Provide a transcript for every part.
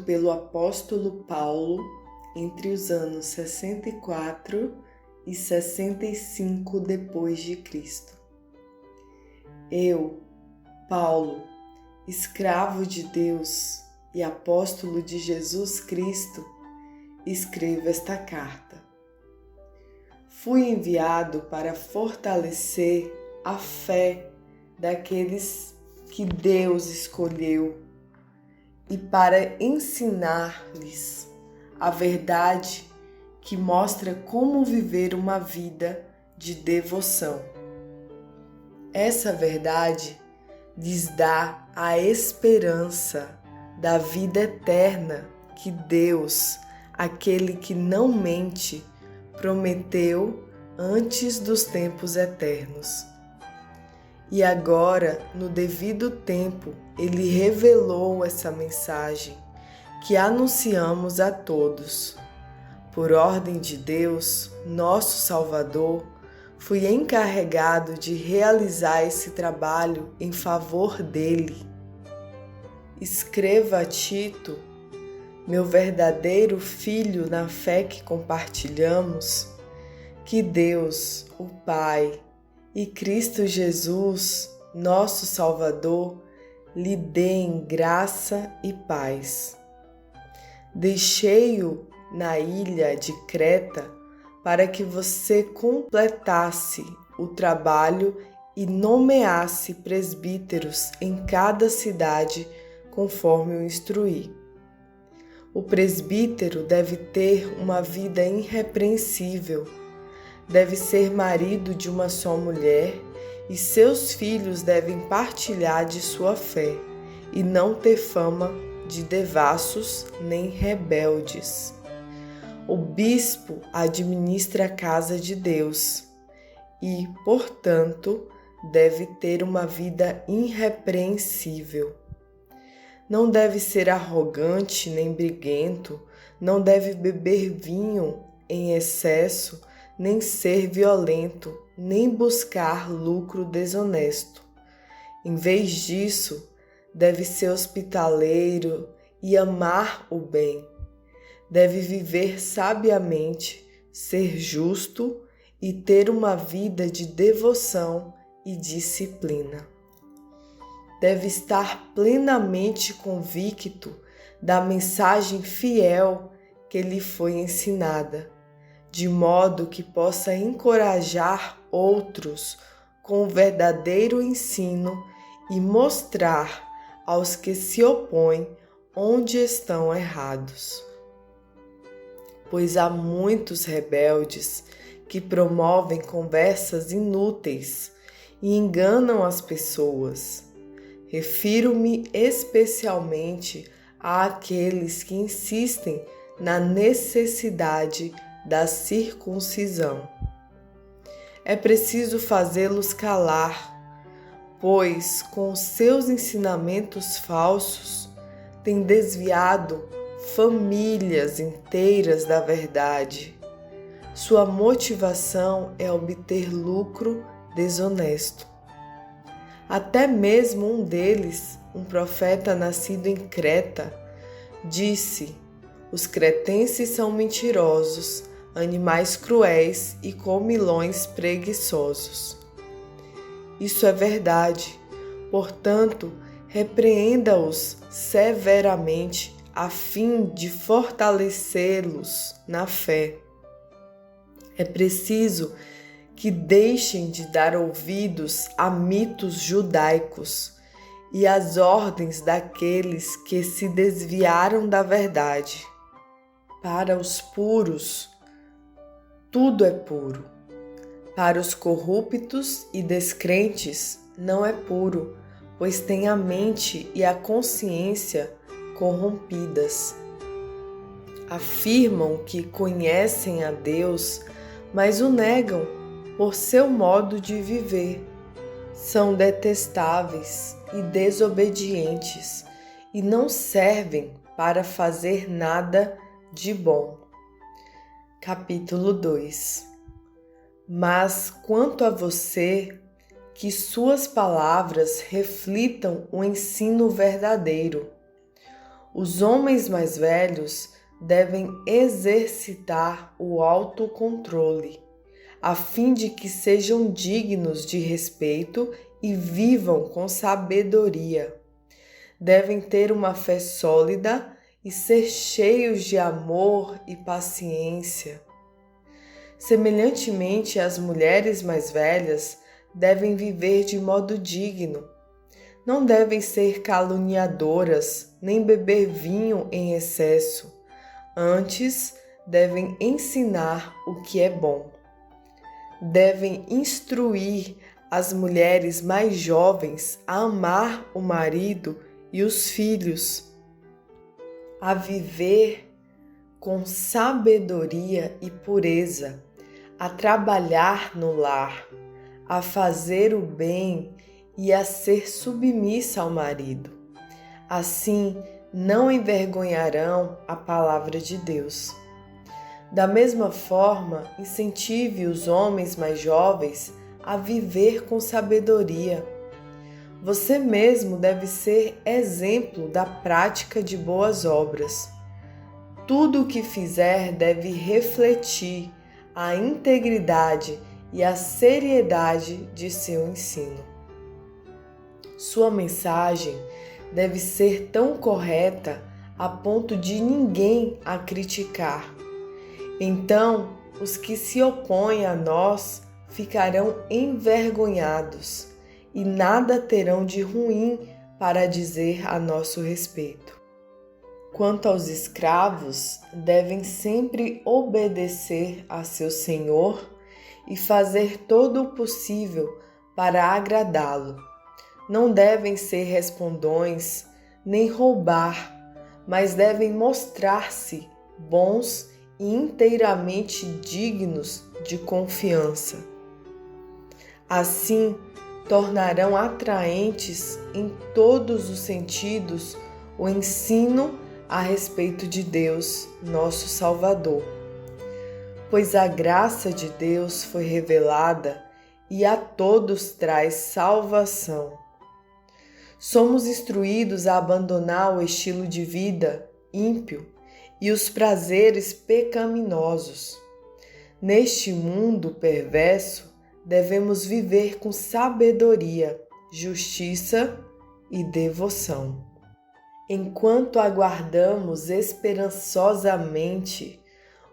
pelo apóstolo Paulo entre os anos 64 e 65 depois de Cristo. Eu, Paulo, escravo de Deus e apóstolo de Jesus Cristo, escrevo esta carta. Fui enviado para fortalecer a fé daqueles que Deus escolheu e para ensinar-lhes a verdade que mostra como viver uma vida de devoção. Essa verdade lhes dá a esperança da vida eterna que Deus, aquele que não mente, prometeu antes dos tempos eternos. E agora, no devido tempo, Ele revelou essa mensagem que anunciamos a todos. Por ordem de Deus, nosso Salvador, fui encarregado de realizar esse trabalho em favor dele. Escreva a Tito, meu verdadeiro filho na fé que compartilhamos, que Deus, o Pai, e Cristo Jesus, nosso Salvador, lhe deem graça e paz. Deixei-o na ilha de Creta para que você completasse o trabalho e nomeasse presbíteros em cada cidade, conforme o instruí. O presbítero deve ter uma vida irrepreensível, deve ser marido de uma só mulher e seus filhos devem partilhar de sua fé e não ter fama de devassos nem rebeldes. O bispo administra a casa de Deus e, portanto, deve ter uma vida irrepreensível. Não deve ser arrogante nem briguento, não deve beber vinho em excesso, nem ser violento, nem buscar lucro desonesto. Em vez disso, deve ser hospitaleiro e amar o bem. Deve viver sabiamente, ser justo e ter uma vida de devoção e disciplina. Deve estar plenamente convicto da mensagem fiel que lhe foi ensinada, de modo que possa encorajar outros com o verdadeiro ensino e mostrar aos que se opõem onde estão errados. Pois há muitos rebeldes que promovem conversas inúteis e enganam as pessoas. Refiro-me especialmente àqueles que insistem na necessidade da circuncisão. É preciso fazê-los calar, pois com seus ensinamentos falsos têm desviado famílias inteiras da verdade. Sua motivação é obter lucro desonesto. Até mesmo um deles, um profeta nascido em Creta, disse: os cretenses são mentirosos, animais cruéis e comilões preguiçosos. Isso é verdade, portanto, repreenda-os severamente a fim de fortalecê-los na fé. É preciso que deixem de dar ouvidos a mitos judaicos e às ordens daqueles que se desviaram da verdade. Para os puros, tudo é puro. Para os corruptos e descrentes, não é puro, pois tem a mente e a consciência corrompidas. Afirmam que conhecem a Deus, mas o negam por seu modo de viver. São detestáveis e desobedientes e não servem para fazer nada de bom. Capítulo 2. Mas quanto a você, que suas palavras reflitam o ensino verdadeiro. Os homens mais velhos devem exercitar o autocontrole, a fim de que sejam dignos de respeito e vivam com sabedoria. Devem ter uma fé sólida e ser cheios de amor e paciência. Semelhantemente, as mulheres mais velhas devem viver de modo digno. Não devem ser caluniadoras, nem beber vinho em excesso. Antes, devem ensinar o que é bom. Devem instruir as mulheres mais jovens a amar o marido e os filhos, a viver com sabedoria e pureza, a trabalhar no lar, a fazer o bem e a ser submissa ao marido. Assim, não envergonharão a palavra de Deus. Da mesma forma, incentive os homens mais jovens a viver com sabedoria. Você mesmo deve ser exemplo da prática de boas obras. Tudo o que fizer deve refletir a integridade e a seriedade de seu ensino. Sua mensagem deve ser tão correta a ponto de ninguém a criticar. Então, os que se opõem a nós ficarão envergonhados e nada terão de ruim para dizer a nosso respeito. Quanto aos escravos, devem sempre obedecer a seu senhor e fazer todo o possível para agradá-lo. Não devem ser respondões nem roubar, mas devem mostrar-se bons e inteiramente dignos de confiança. Assim, tornarão atraentes em todos os sentidos o ensino a respeito de Deus, nosso Salvador. Pois a graça de Deus foi revelada e a todos traz salvação. Somos instruídos a abandonar o estilo de vida ímpio e os prazeres pecaminosos. Neste mundo perverso, devemos viver com sabedoria, justiça e devoção. Enquanto aguardamos esperançosamente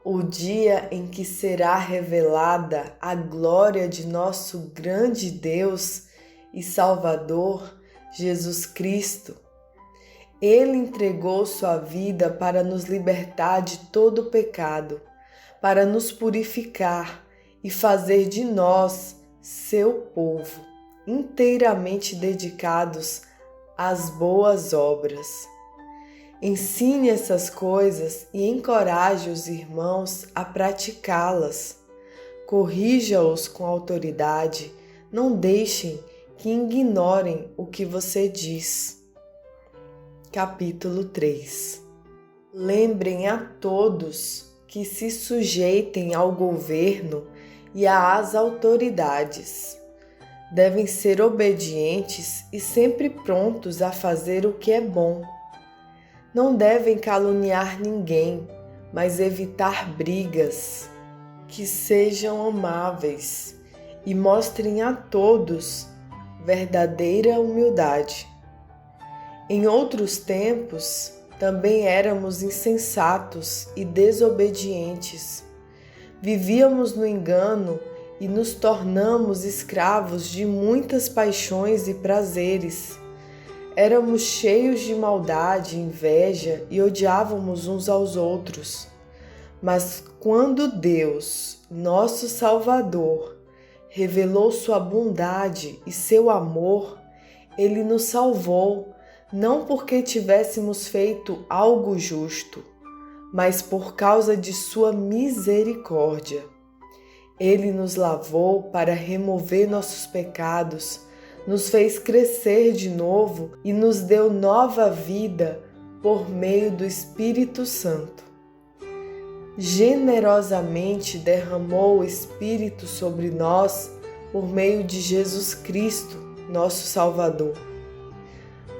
o dia em que será revelada a glória de nosso grande Deus e Salvador, Jesus Cristo, Ele entregou sua vida para nos libertar de todo o pecado, para nos purificar e fazer de nós seu povo, inteiramente dedicados às boas obras. Ensine essas coisas e encoraje os irmãos a praticá-las. Corrija-os com autoridade, não deixem que ignorem o que você diz. Capítulo 3. Lembrem a todos que se sujeitem ao governo e às autoridades. Devem ser obedientes e sempre prontos a fazer o que é bom. Não devem caluniar ninguém, mas evitar brigas. Que sejam amáveis e mostrem a todos verdadeira humildade. Em outros tempos, também éramos insensatos e desobedientes. Vivíamos no engano e nos tornamos escravos de muitas paixões e prazeres. Éramos cheios de maldade, inveja e odiávamos uns aos outros. Mas quando Deus, nosso Salvador, revelou sua bondade e seu amor, Ele nos salvou, não porque tivéssemos feito algo justo, mas por causa de sua misericórdia. Ele nos lavou para remover nossos pecados, nos fez crescer de novo e nos deu nova vida por meio do Espírito Santo. Generosamente derramou o Espírito sobre nós por meio de Jesus Cristo, nosso Salvador.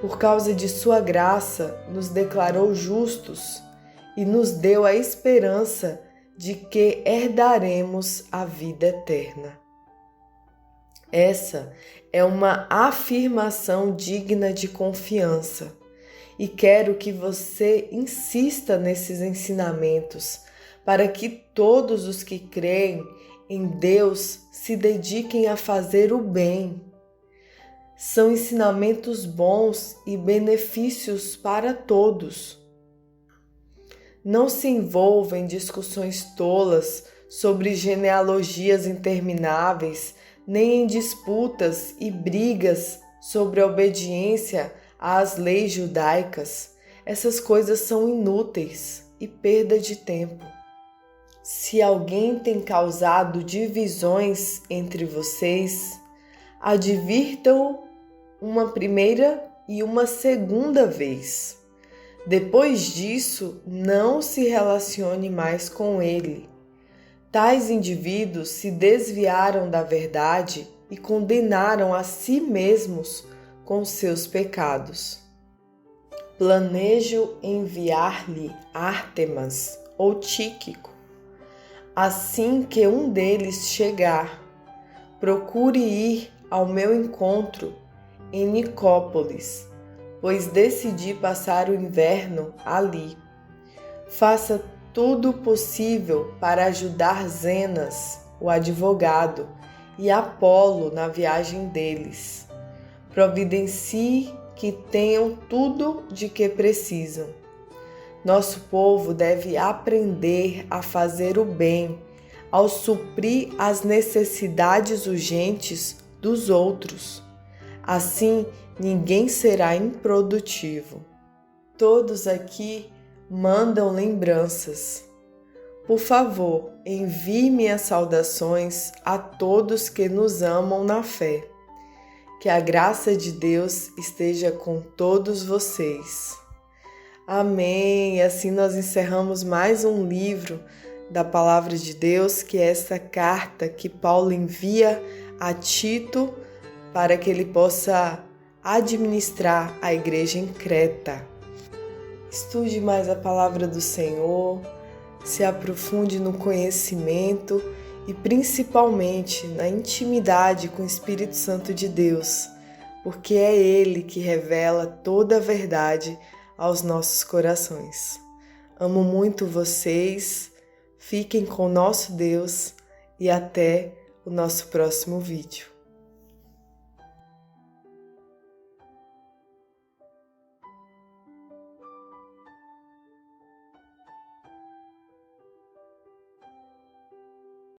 Por causa de sua graça, nos declarou justos e nos deu a esperança de que herdaremos a vida eterna. Essa é uma afirmação digna de confiança e quero que você insista nesses ensinamentos para que todos os que creem em Deus se dediquem a fazer o bem. São ensinamentos bons e benefícios para todos. Não se envolva em discussões tolas sobre genealogias intermináveis, nem em disputas e brigas sobre a obediência às leis judaicas. Essas coisas são inúteis e perda de tempo. Se alguém tem causado divisões entre vocês, advirtam-o uma primeira e uma segunda vez. Depois disso, não se relacione mais com ele. Tais indivíduos se desviaram da verdade e condenaram a si mesmos com seus pecados. Planejo enviar-lhe Ártemas ou Tíquico. Assim que um deles chegar, procure ir ao meu encontro em Nicópolis, pois decidi passar o inverno ali. Faça tudo o possível para ajudar Zenas, o advogado, e Apolo na viagem deles. Providencie que tenham tudo de que precisam. Nosso povo deve aprender a fazer o bem ao suprir as necessidades urgentes dos outros. Assim, ninguém será improdutivo. Todos aqui mandam lembranças. Por favor, envie minhas saudações a todos que nos amam na fé. Que a graça de Deus esteja com todos vocês. Amém! Assim nós encerramos mais um livro da Palavra de Deus, que é essa carta que Paulo envia a Tito para que ele possa administrar a igreja em Creta. Estude mais a palavra do Senhor, se aprofunde no conhecimento e principalmente na intimidade com o Espírito Santo de Deus, porque é Ele que revela toda a verdade aos nossos corações. Amo muito vocês, fiquem com o nosso Deus e até o nosso próximo vídeo.